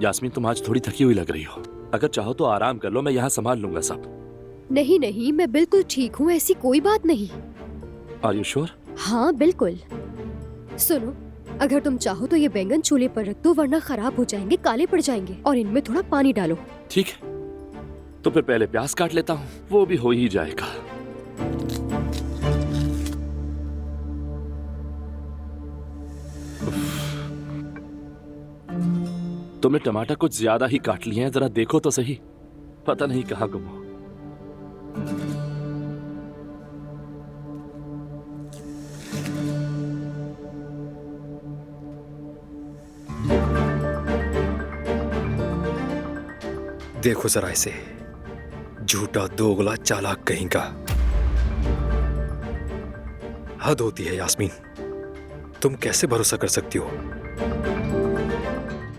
यास्मीन, तुम आज थोड़ी थकी हुई लग रही हो। अगर चाहो तो आराम कर लो, मैं यहाँ संभाल लूंगा सब। नहीं नहीं, मैं बिल्कुल ठीक हूँ, ऐसी कोई बात नहीं। Are you sure? हाँ बिल्कुल। सुनो, अगर तुम चाहो तो ये बैंगन चूल्हे पर रख दो, वरना खराब हो जाएंगे, काले पड़ जाएंगे। और इनमें थोड़ा पानी डालो। ठीक है, तो फिर पहले प्याज काट लेता हूँ, वो भी हो ही जाएगा। तुमने टमाटर कुछ ज्यादा ही काट लिए हैं, जरा देखो तो सही, पता नहीं कहाँ गुम हो। देखो जरा इसे, झूठा दोगला चालाक कहीं का। हद होती है यास्मीन, तुम कैसे भरोसा कर सकती हो?